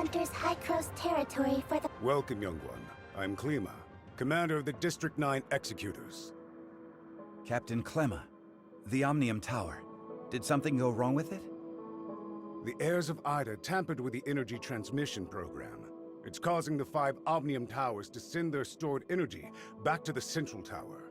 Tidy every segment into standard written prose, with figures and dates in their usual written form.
enters High-Cross territory for the... Welcome, young one. I'm Klima, commander of the District 9 Executors. Captain Clemma, the Omnium Tower. Did something go wrong with it? The heirs of Ida tampered with the energy transmission program. It's causing the 5 Omnium Towers to send their stored energy back to the Central Tower.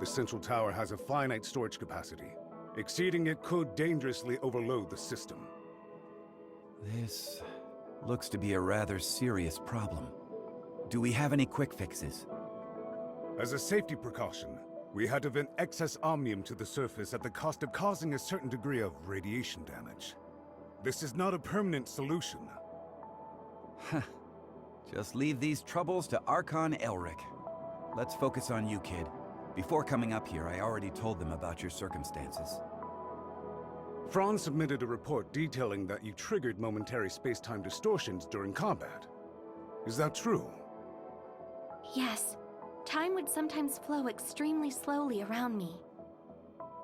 The Central Tower has a finite storage capacity. Exceeding it could dangerously overload the system. This looks to be a rather serious problem. Do we have any quick fixes? As a safety precaution, we had to vent excess omnium to the surface at the cost of causing a certain degree of radiation damage. This is not a permanent solution. Just leave these troubles to Archon Elric. Let's focus on you, kid. Before coming up here, I already told them about your circumstances. Franz submitted a report detailing that you triggered momentary space-time distortions during combat. Is that true? Yes. Time would sometimes flow extremely slowly around me.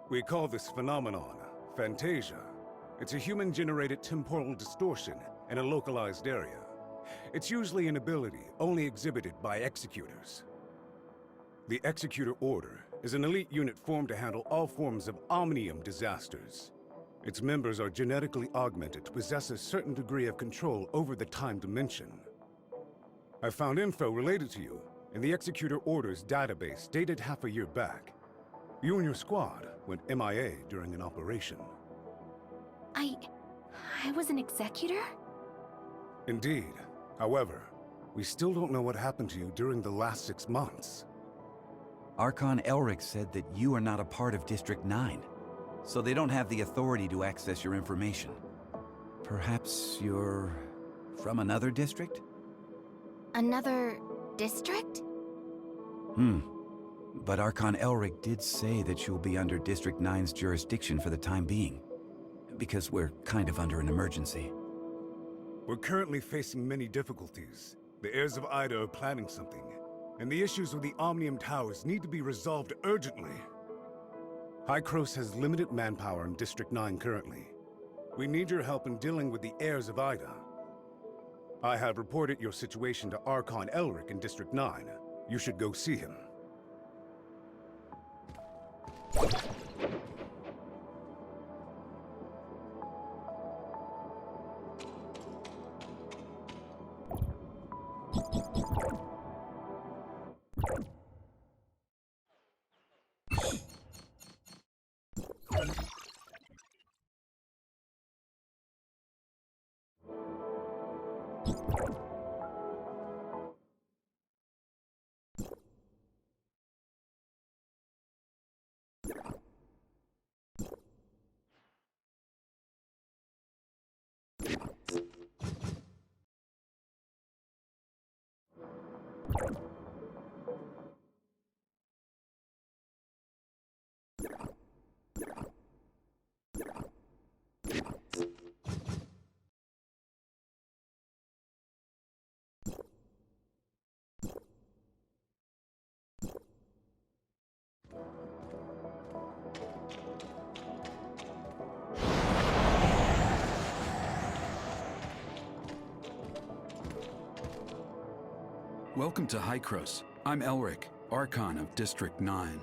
We call this phenomenon Phantasia. It's a human-generated temporal distortion in a localized area. It's usually an ability only exhibited by executors. The Executor Order is an elite unit formed to handle all forms of omnium disasters. Its members are genetically augmented to possess a certain degree of control over the time dimension. I found info related to you in the Executor Order's database dated half a year back. You and your squad went MIA during an operation. I was an executor? Indeed. However, we still don't know what happened to you during the last 6 months. Archon Elric said that you are not a part of District 9, so they don't have the authority to access your information. Perhaps you're from another district? Another district? But Archon Elric did say that you'll be under District 9's jurisdiction for the time being, because we're kind of under an emergency. We're currently facing many difficulties. The heirs of Ida are planning something, and the issues with the Omnium Towers need to be resolved urgently. High-Cross has limited manpower in District 9 currently. We need your help in dealing with the heirs of Ida. I have reported your situation to Archon Elric in District 9. You should go see him. Welcome to High-Cross. I'm Elric, Archon of District 9.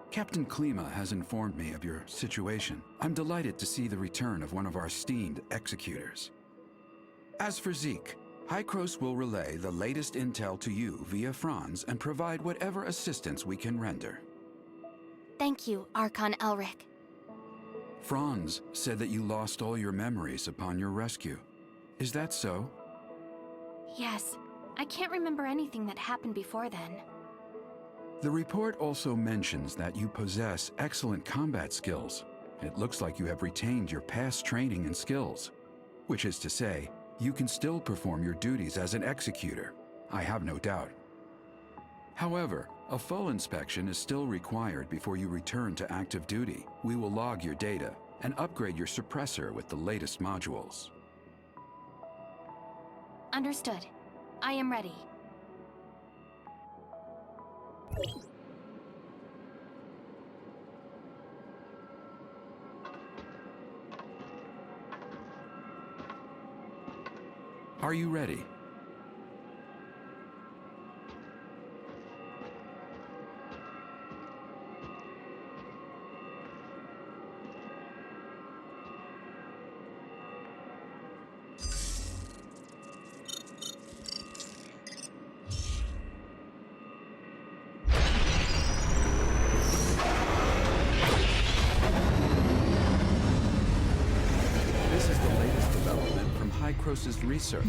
Captain Klima has informed me of your situation. I'm delighted to see the return of one of our esteemed executors. As for Zeke, High-Cross will relay the latest intel to you via Franz and provide whatever assistance we can render. Thank you, Archon Elric. Franz said that you lost all your memories upon your rescue. Is that so? Yes. I can't remember anything that happened before then. The report also mentions that you possess excellent combat skills. It looks like you have retained your past training and skills, which is to say, you can still perform your duties as an executor. I have no doubt. However, a full inspection is still required before you return to active duty. We will log your data and upgrade your suppressor with the latest modules. Understood. I am ready. Are you ready? This is the latest development from Hycrose's research.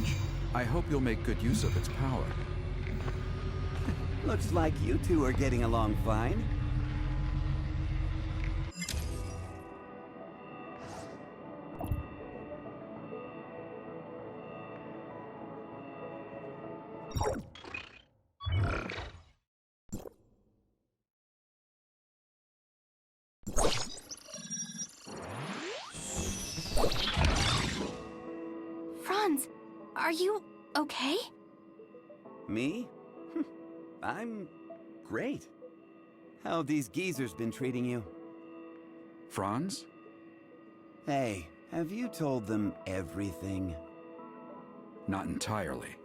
I hope you'll make good use of its power. Looks like you two are getting along fine. Franz, are you okay? Me? I'm great. How have these geezers been treating you? Franz? Hey, have you told them everything? Not entirely.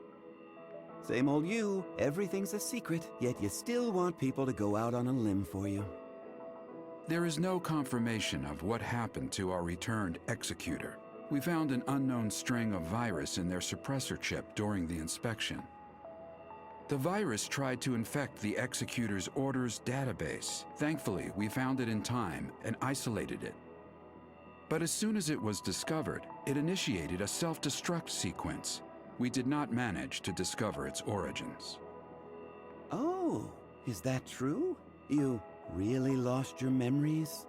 Same old you. Everything's a secret, yet you still want people to go out on a limb for you. There is no confirmation of what happened to our returned executor. We found an unknown string of virus in their suppressor chip during the inspection. The virus tried to infect the executor's orders database. Thankfully, we found it in time and isolated it. But as soon as it was discovered, it initiated a self-destruct sequence. We did not manage to discover its origins. Oh, is that true? You really lost your memories?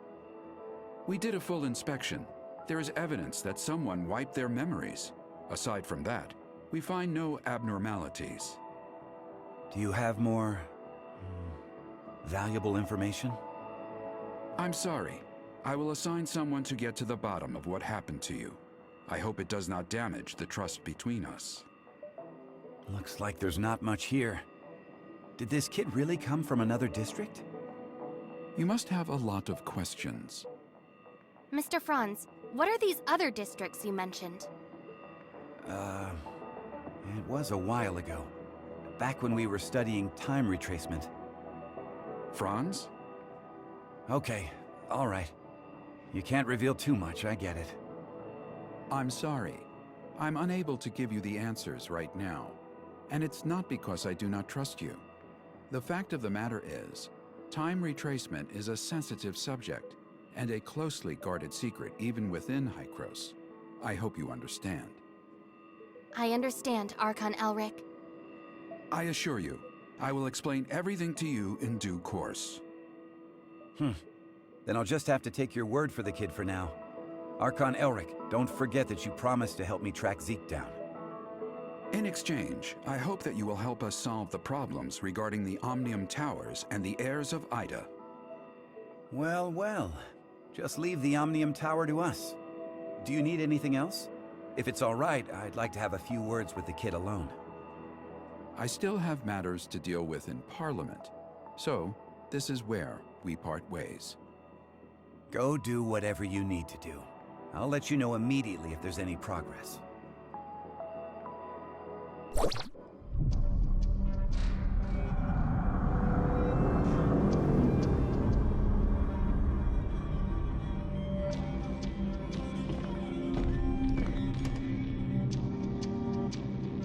We did a full inspection. There is evidence that someone wiped their memories. Aside from that, we find no abnormalities. Do you have more valuable information? I'm sorry. I will assign someone to get to the bottom of what happened to you. I hope it does not damage the trust between us. Looks like there's not much here. Did this kid really come from another district? You must have a lot of questions. Mr. Franz, what are these other districts you mentioned? It was a while ago. Back when we were studying time retracement. Franz? Okay, all right. You can't reveal too much, I get it. I'm sorry. I'm unable to give you the answers right now. And it's not because I do not trust you. The fact of the matter is, time retracement is a sensitive subject, and a closely guarded secret even within Hycrose. I hope you understand. I understand, Archon Elric. I assure you, I will explain everything to you in due course. Then I'll just have to take your word for the kid for now. Archon Elric, don't forget that you promised to help me track Zeke down. In exchange, I hope that you will help us solve the problems regarding the Omnium Towers and the heirs of Ida. Well, well. Just leave the Omnium Tower to us. Do you need anything else? If it's all right, I'd like to have a few words with the kid alone. I still have matters to deal with in Parliament, so this is where we part ways. Go do whatever you need to do. I'll let you know immediately if there's any progress.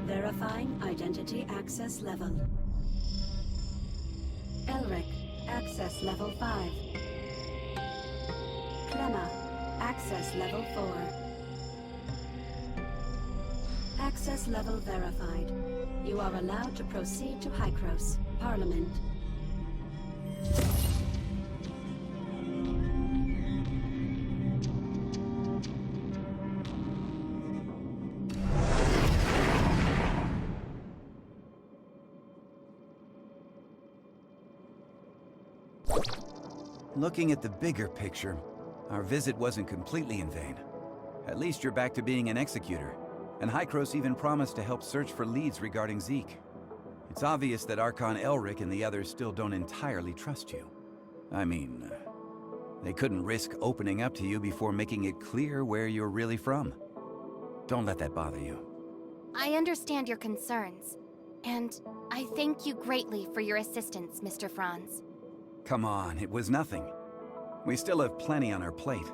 Verifying identity access level. Elric, access level 5. Clemma, access level 4. Access level verified. You are allowed to proceed to Hycrose, Parliament. Looking at the bigger picture, our visit wasn't completely in vain. At least you're back to being an executor, and Hycrose even promised to help search for leads regarding Zeke. It's obvious that Archon Elric and the others still don't entirely trust you. I mean, they couldn't risk opening up to you before making it clear where you're really from. Don't let that bother you. I understand your concerns, and I thank you greatly for your assistance, Mr. Franz. Come on, it was nothing. We still have plenty on our plate.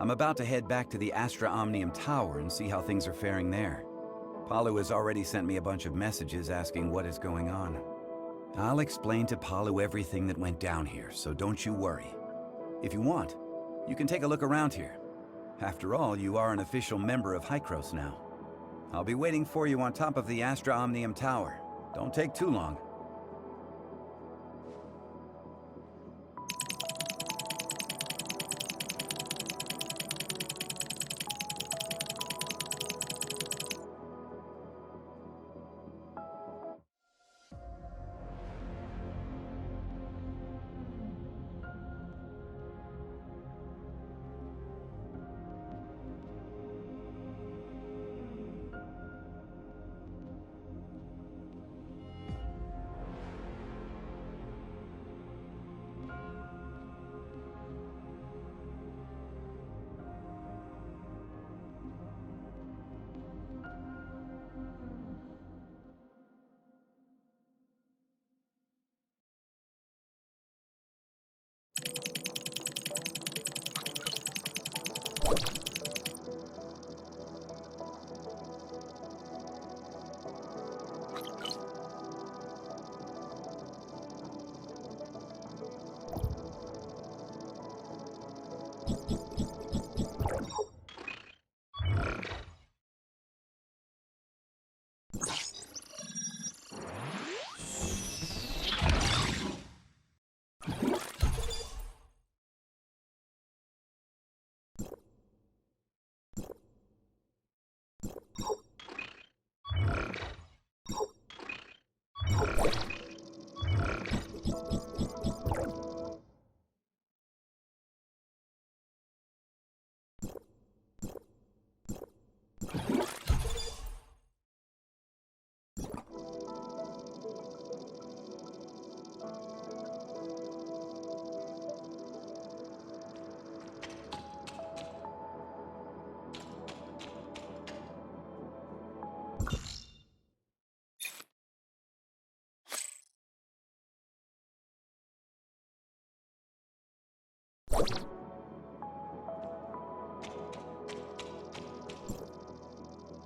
I'm about to head back to the Astra Omnium Tower and see how things are faring there. Palu has already sent me a bunch of messages asking what is going on. I'll explain to Palu everything that went down here, so don't you worry. If you want, you can take a look around here. After all, you are an official member of Hykros now. I'll be waiting for you on top of the Astra Omnium Tower. Don't take too long.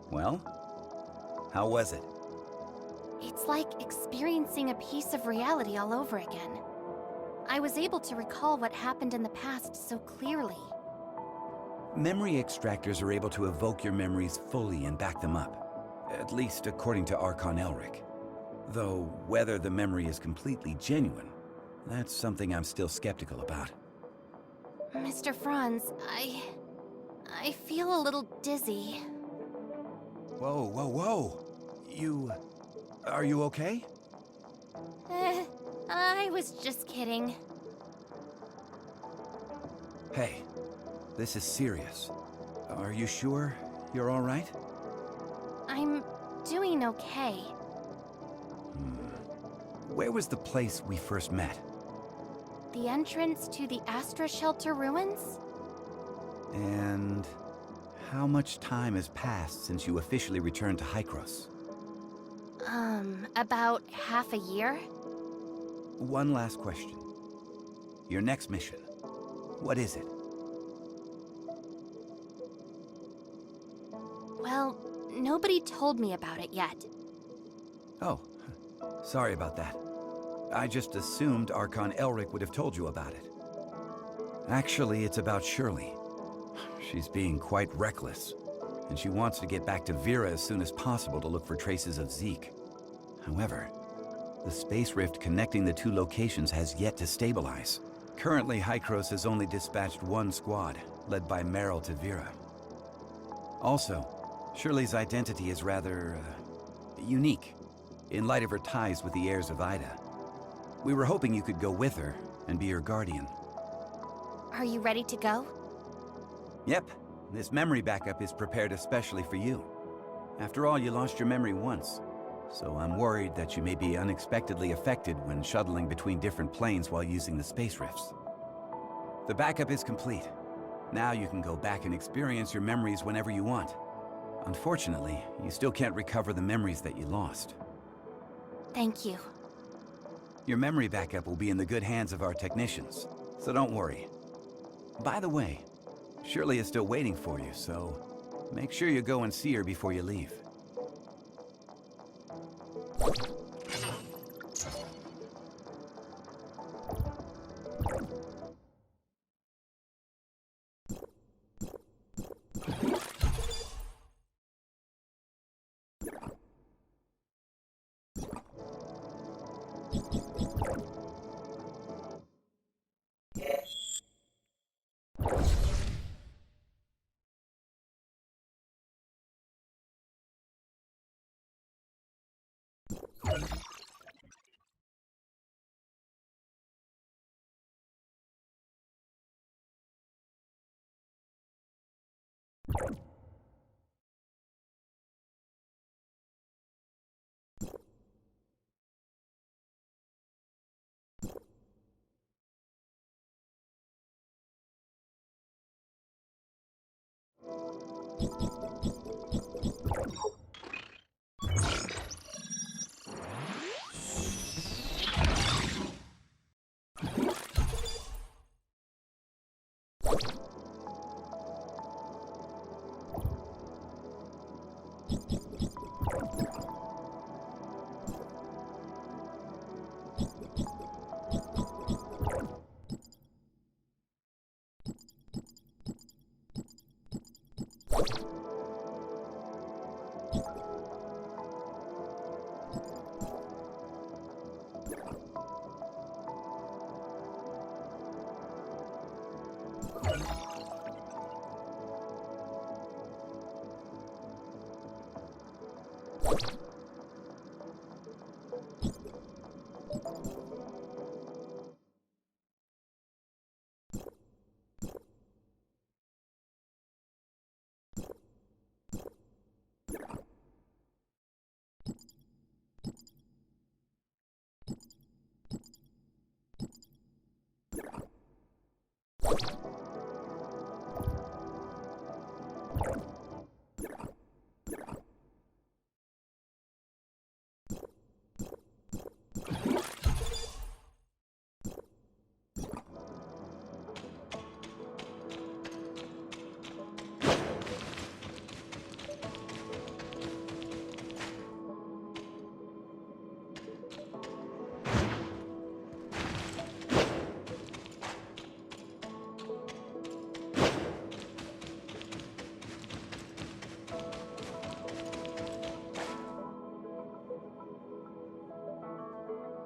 Well, how was it? It's like experiencing a piece of reality all over again. I was able to recall what happened in the past so clearly. Memory extractors are able to evoke your memories fully and back them up. At least according to Archon Elric. Though whether the memory is completely genuine, that's something I'm still skeptical about. Mr. Franz, I feel a little dizzy. Whoa, whoa, whoa! Are you okay? I was just kidding. Hey, this is serious. Are you sure you're all right? I'm doing okay. Where was the place we first met? The entrance to the Astra shelter ruins? And how much time has passed since you officially returned to Hykros? About half a year? One last question. Your next mission, what is it? Well, nobody told me about it yet. Oh, sorry about that. I just assumed Archon Elric would have told you about it. Actually, it's about Shirley. She's being quite reckless, and she wants to get back to Vera as soon as possible to look for traces of Zeke. However, the space rift connecting the two locations has yet to stabilize. Currently, Hykros has only dispatched one squad, led by Meryl to Vera. Also, Shirley's identity is rather unique, in light of her ties with the heirs of Ida. We were hoping you could go with her and be her guardian. Are you ready to go? Yep, this memory backup is prepared especially for you. After all, you lost your memory once, so I'm worried that you may be unexpectedly affected when shuttling between different planes while using the space rifts. The backup is complete. Now you can go back and experience your memories whenever you want. Unfortunately, you still can't recover the memories that you lost. Thank you. Your memory backup will be in the good hands of our technicians, so don't worry. By the way, Shirley is still waiting for you, so make sure you go and see her before you leave.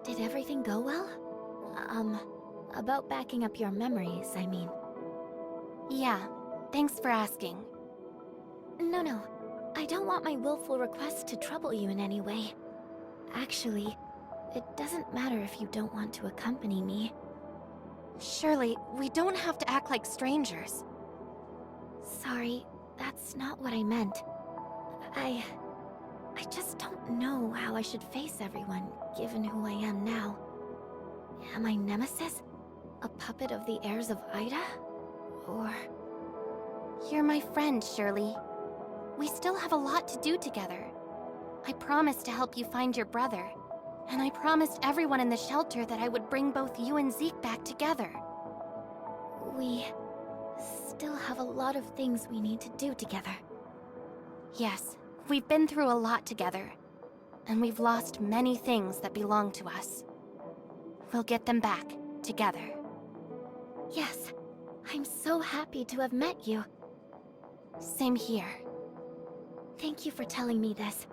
Did everything go well? About backing up your memories, I mean. Yeah, thanks for asking. No. I don't want my willful request to trouble you in any way. Actually, it doesn't matter if you don't want to accompany me. Shirley, we don't have to act like strangers. Sorry, that's not what I meant. I just don't know how I should face everyone, given who I am now. Am I Nemesis? A puppet of the heirs of Ida? Or... You're my friend, Shirley. We still have a lot to do together. I promised to help you find your brother, and I promised everyone in the shelter that I would bring both you and Zeke back together. We still have a lot of things we need to do together. Yes, we've been through a lot together, and we've lost many things that belong to us. We'll get them back, together. Yes, I'm so happy to have met you. Same here. Thank you for telling me this.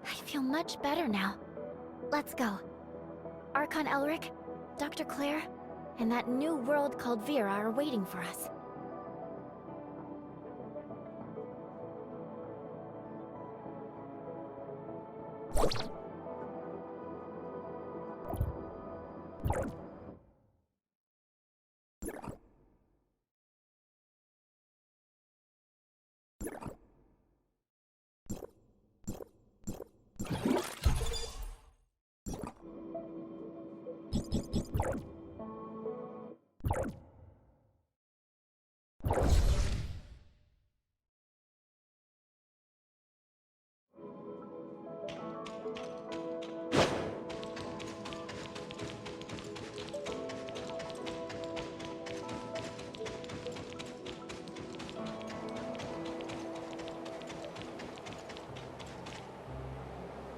I feel much better now. Let's go. Archon Elric, Dr. Claire, and that new world called Vera are waiting for us.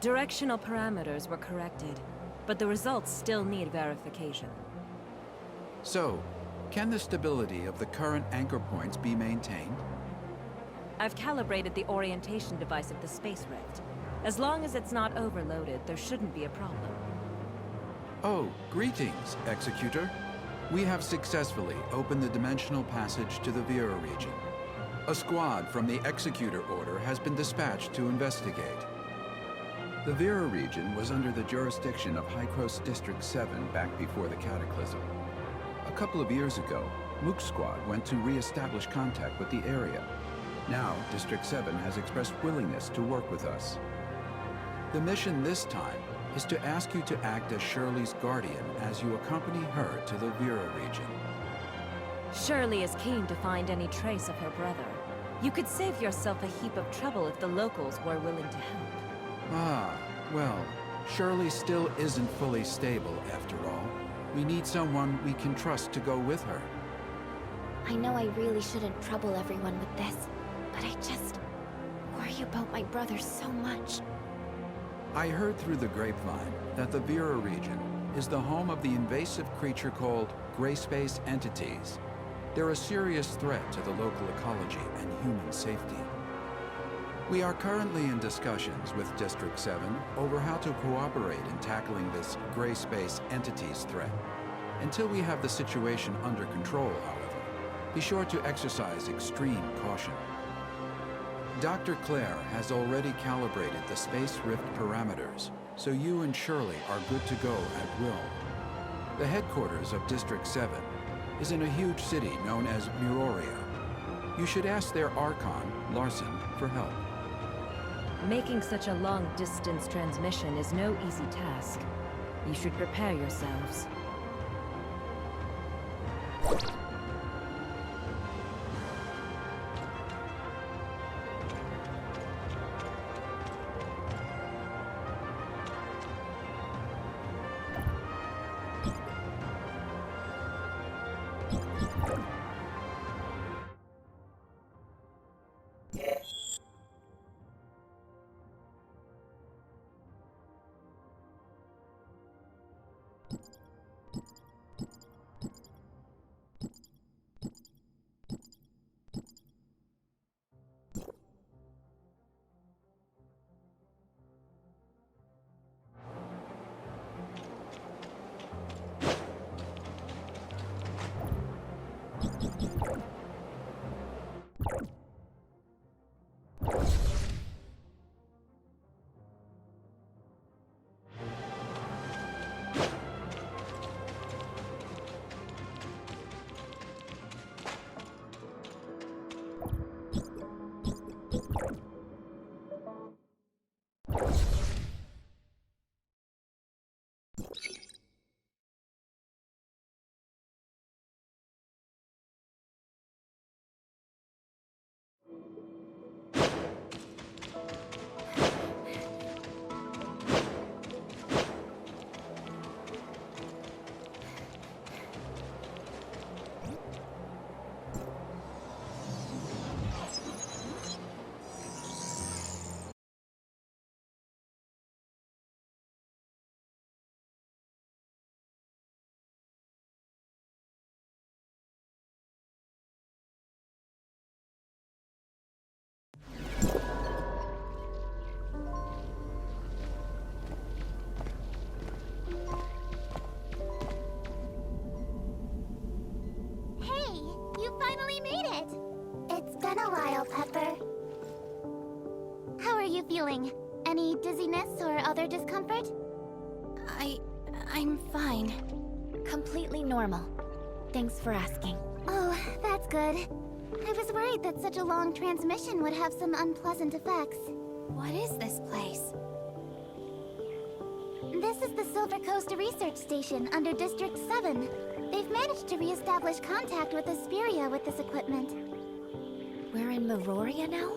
Directional parameters were corrected, but the results still need verification. So, can the stability of the current anchor points be maintained? I've calibrated the orientation device of the Space Rift. As long as it's not overloaded, there shouldn't be a problem. Oh, greetings, Executor. We have successfully opened the dimensional passage to the Vera region. A squad from the Executor Order has been dispatched to investigate. The Vera region was under the jurisdiction of Hycros District 7 back before the Cataclysm. A couple of years ago, Mook's squad went to re-establish contact with the area. Now, District 7 has expressed willingness to work with us. The mission this time is to ask you to act as Shirley's guardian as you accompany her to the Vera region. Shirley is keen to find any trace of her brother. You could save yourself a heap of trouble if the locals were willing to help. Ah, well, Shirley still isn't fully stable after all. We need someone we can trust to go with her. I know I really shouldn't trouble everyone with this, but I just worry about my brother so much. I heard through the grapevine that the Vera region is the home of the invasive creature called gray space entities. They're a serious threat to the local ecology and human safety. We are currently in discussions with District 7 over how to cooperate in tackling this gray space entities threat. Until we have the situation under control, however, be sure to exercise extreme caution. Dr. Claire has already calibrated the Space Rift parameters, so you and Shirley are good to go at will. The headquarters of District 7 is in a huge city known as Miroria. You should ask their Archon, Larson, for help. Making such a long-distance transmission is no easy task. You should prepare yourselves. feeling? Any dizziness or other discomfort? I'm fine. Completely normal. Thanks for asking. Oh, that's good. I was worried that such a long transmission would have some unpleasant effects. What is this place? This is the Silver Coast Research Station under District 7. They've managed to re-establish contact with Asperia with this equipment. We're in Miroria now?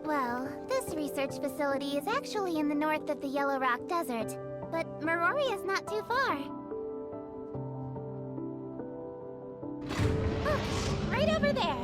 Well, this research facility is actually in the north of the Yellow Rock Desert, but Miroria's not too far. Look, right over there.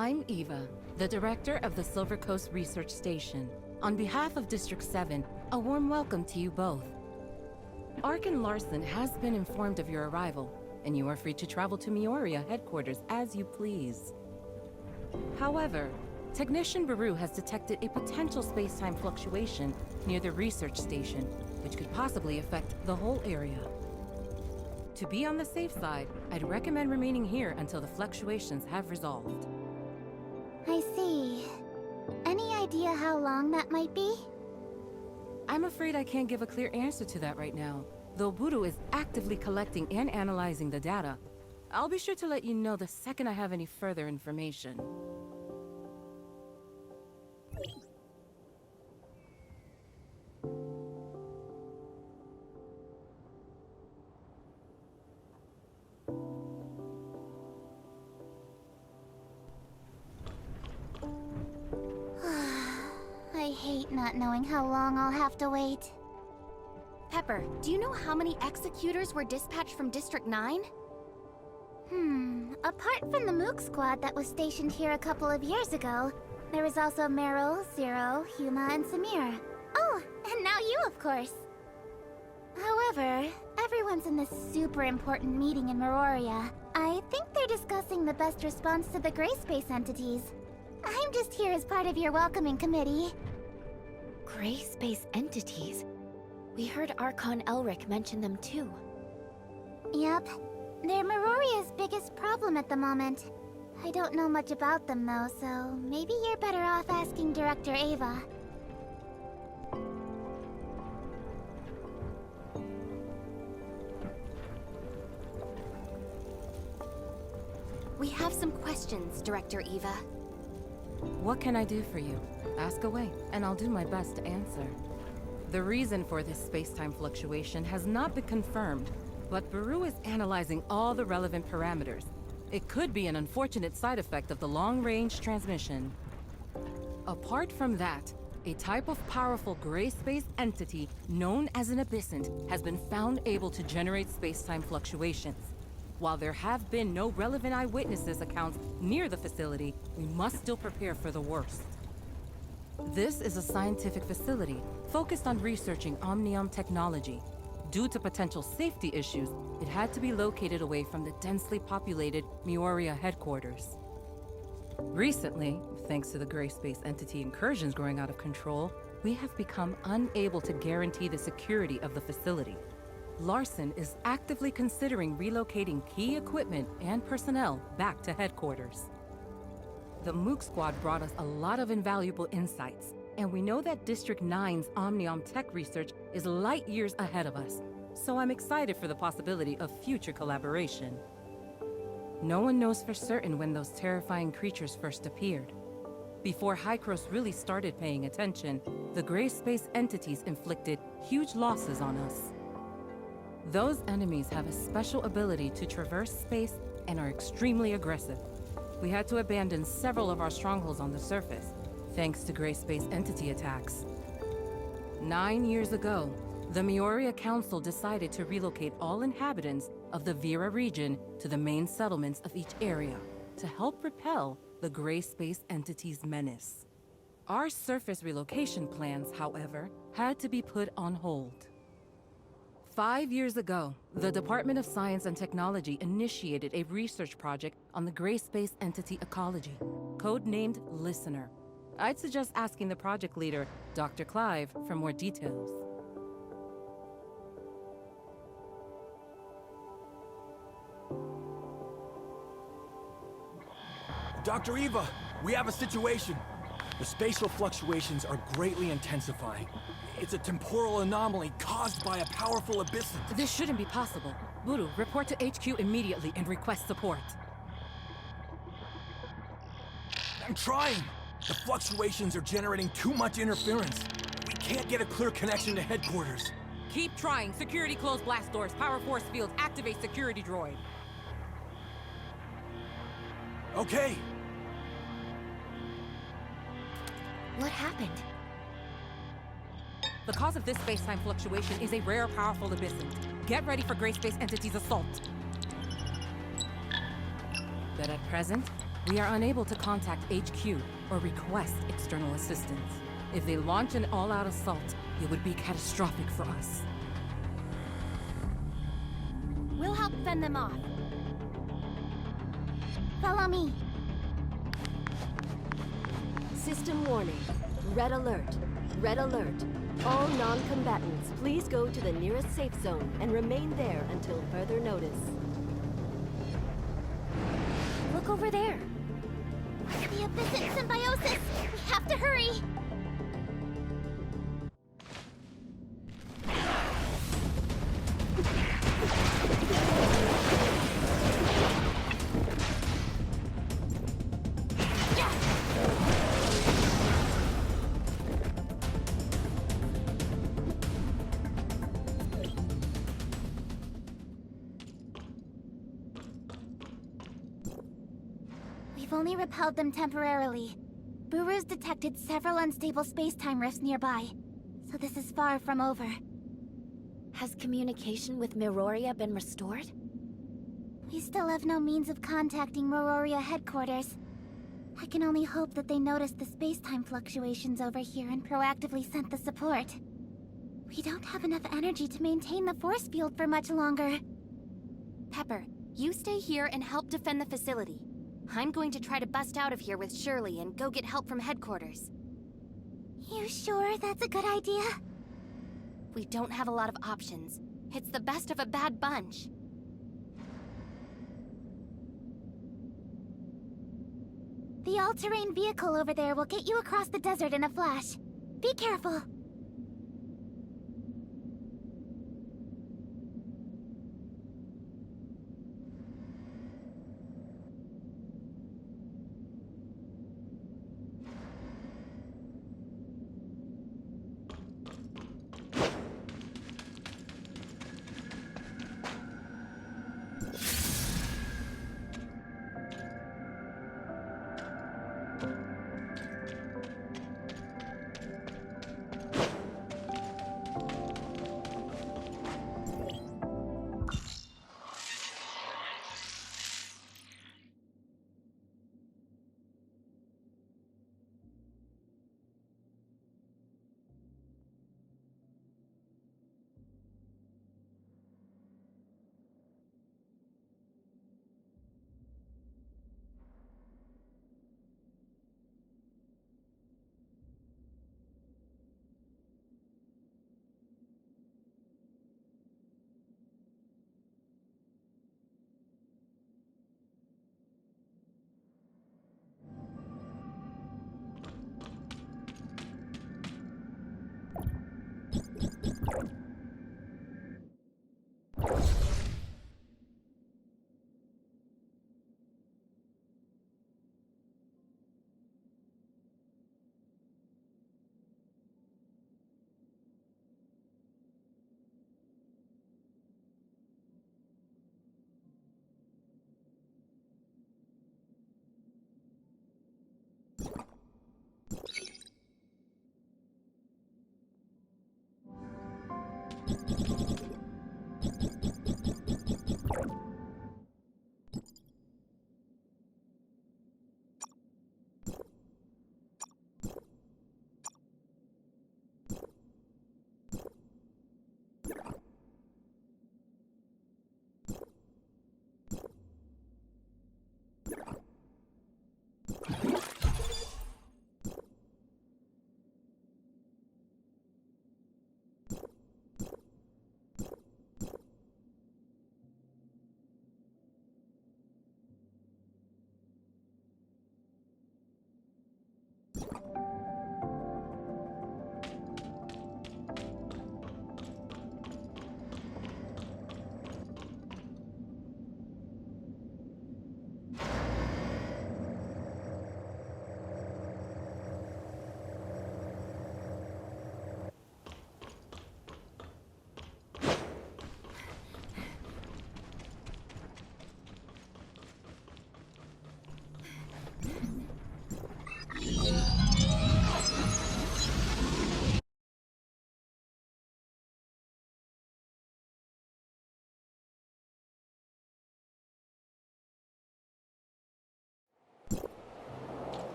I'm Eva, the director of the Silver Coast Research Station. On behalf of District 7, a warm welcome to you both. Arkan Larson has been informed of your arrival, and you are free to travel to Mioria headquarters as you please. However, Technician Baru has detected a potential space-time fluctuation near the research station, which could possibly affect the whole area. To be on the safe side, I'd recommend remaining here until the fluctuations have resolved. I see. Any idea how long that might be? I'm afraid I can't give a clear answer to that right now, though Buru is actively collecting and analyzing the data. I'll be sure to let you know the second I have any further information. I hate not knowing how long I'll have to wait. Pepper, do you know how many executors were dispatched from District 9? Apart from the Mook squad that was stationed here a couple of years ago, there was also Meryl, Zero, Huma, and Samir. Oh, and now you, of course. However, everyone's in this super important meeting in Meroria. I think they're discussing the best response to the gray space entities. I'm just here as part of your welcoming committee. Gray space entities? We heard Archon Elric mention them too. Yep. They're Meroria's biggest problem at the moment. I don't know much about them though, so maybe you're better off asking Director Ava. We have some questions, Director Eva. What can I do for you? Ask away, and I'll do my best to answer. The reason for this space-time fluctuation has not been confirmed, but Baru is analyzing all the relevant parameters. It could be an unfortunate side effect of the long-range transmission. Apart from that, a type of powerful gray space entity known as an abyssant has been found able to generate space-time fluctuations. While there have been no relevant eyewitnesses accounts near the facility, we must still prepare for the worst. This is a scientific facility focused on researching omnium technology. Due to potential safety issues, it had to be located away from the densely populated Mioria headquarters. Recently, thanks to the gray space entity incursions growing out of control, we have become unable to guarantee the security of the facility. Larson is actively considering relocating key equipment and personnel back to headquarters. The Mook squad brought us a lot of invaluable insights, and we know that District 9's Omnium tech research is light years ahead of us, so I'm excited for the possibility of future collaboration. No one knows for certain when those terrifying creatures first appeared. Before Hykros really started paying attention, the gray space entities inflicted huge losses on us. Those enemies have a special ability to traverse space and are extremely aggressive. We had to abandon several of our strongholds on the surface, thanks to gray space entity attacks. 9 years ago, the Mioria Council decided to relocate all inhabitants of the Vera region to the main settlements of each area to help repel the gray space entity's menace. Our surface relocation plans, however, had to be put on hold. 5 years ago, the Department of Science and Technology initiated a research project on the gray space entity ecology, codenamed Listener. I'd suggest asking the project leader, Dr. Clive, for more details. Dr. Eva, we have a situation. The spatial fluctuations are greatly intensifying. It's a temporal anomaly caused by a powerful abyssant. This shouldn't be possible. Buru, report to HQ immediately and request support. I'm trying! The fluctuations are generating too much interference. We can't get a clear connection to headquarters. Keep trying. Security close blast doors. Power force fields. Activate security droid. Okay. What happened? The cause of this space-time fluctuation is a rare, powerful abyssant. Get ready for Gray Space Entity's assault. But at present, We are unable to contact HQ or request external assistance. If they launch an all-out assault, it would be catastrophic for us. We'll help fend them off. Follow me. System warning. Red alert. Red alert. All non-combatants, please go to the nearest safe zone and remain there until further notice. Look over there. The abyss in symbiosis! We have to hurry! We've only repelled them temporarily. Buru's detected several unstable space-time rifts nearby, so this is far from over. Has communication with Miroria been restored? We still have no means of contacting Miroria headquarters. I can only hope that they noticed the space-time fluctuations over here and proactively sent the support. We don't have enough energy to maintain the force field for much longer. Pepper, you stay here and help defend the facility. I'm going to try to bust out of here with Shirley and go get help from headquarters. You sure that's a good idea? We don't have a lot of options. It's the best of a bad bunch. The all-terrain vehicle over there will get you across the desert in a flash. Be careful.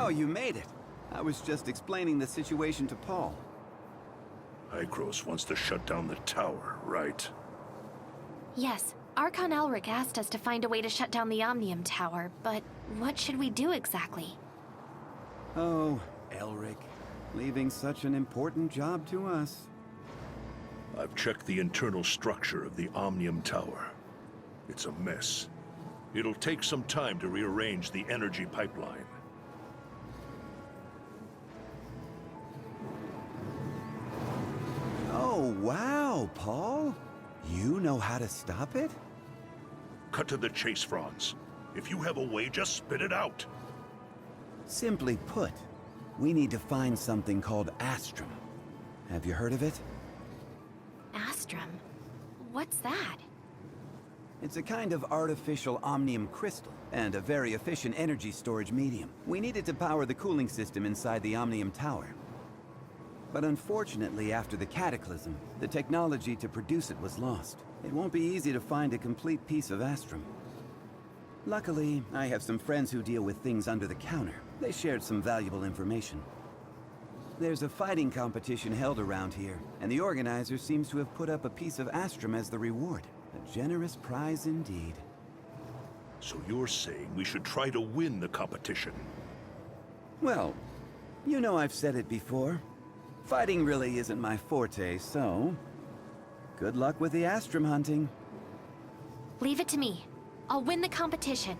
Oh, you made it. I was just explaining the situation to Paul. Hykros wants to shut down the tower, right? Yes, Archon Elric asked us to find a way to shut down the Omnium Tower, but what should we do exactly? Oh, Elric. Leaving such an important job to us. I've checked the internal structure of the Omnium Tower. It's a mess. It'll take some time to rearrange the energy pipeline. Oh, wow, Paul. You know how to stop it? Cut to the chase, Franz. If you have a way, just spit it out. Simply put, we need to find something called Astrum. Have you heard of it? Astrum? What's that? It's a kind of artificial omnium crystal, and a very efficient energy storage medium. We need it to power the cooling system inside the Omnium Tower. But unfortunately, after the cataclysm, the technology to produce it was lost. It won't be easy to find a complete piece of Astrum. Luckily, I have some friends who deal with things under the counter. They shared some valuable information. There's a fighting competition held around here, and the organizer seems to have put up a piece of Astrum as the reward. A generous prize indeed. So you're saying we should try to win the competition? Well, you know I've said it before. Fighting really isn't my forte, so... good luck with the Astrum hunting. Leave it to me. I'll win the competition.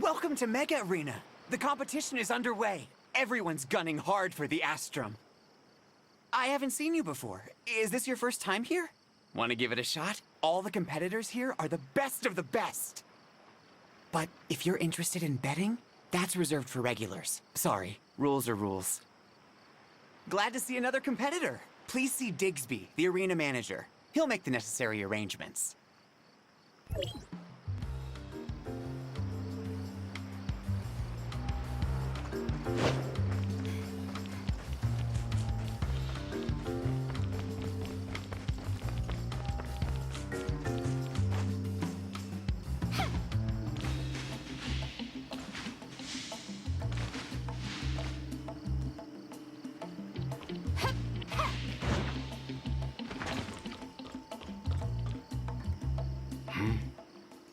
Welcome to Mega Arena. The competition is underway. Everyone's gunning hard for the Astrum. I haven't seen you before. Is this your first time here? Want to give it a shot? All the competitors here are the best of the best. But if you're interested in betting, that's reserved for regulars. Sorry, rules are rules. Glad to see another competitor. Please see Digsby, the arena manager. He'll make the necessary arrangements.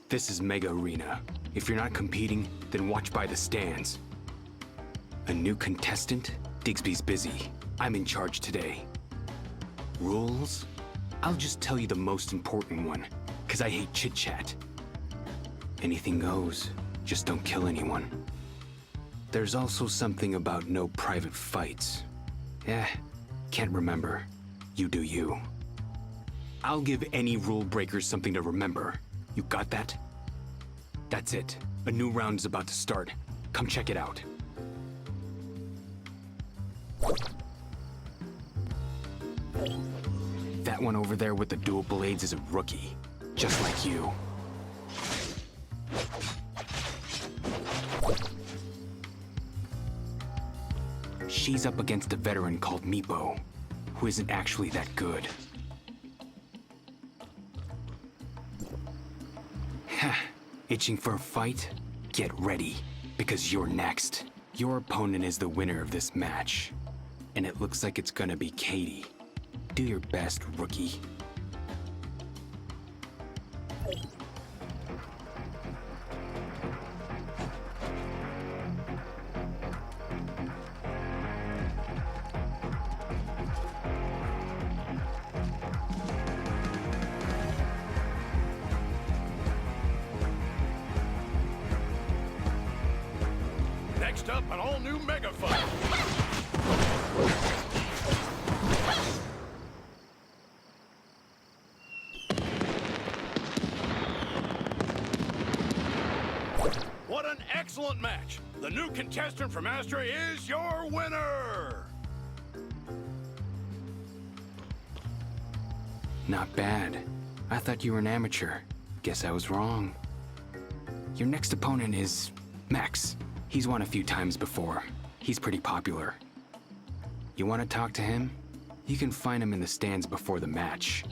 This is Mega Arena. If you're not competing, then watch by the stands. A new contestant? Digsby's busy. I'm in charge today. Rules? I'll just tell you the most important one, because I hate chit-chat. Anything goes, just don't kill anyone. There's also something about no private fights. Can't remember. You do you. I'll give any rule breakers something to remember. You got that? That's it. A new round is about to start. Come check it out. That one over there with the dual blades is a rookie. Just like you. She's up against a veteran called Meepo, who isn't actually that good. Itching for a fight? Get ready, because you're next. Your opponent is the winner of this match, and it looks like it's gonna be Katie. Do your best, rookie. Next up, an all-new mega fight. What an excellent match! The new contestant from Astra is your winner! Not bad. I thought you were an amateur. Guess I was wrong. Your next opponent is Max. He's won a few times before. He's pretty popular. You want to talk to him? You can find him in the stands before the match.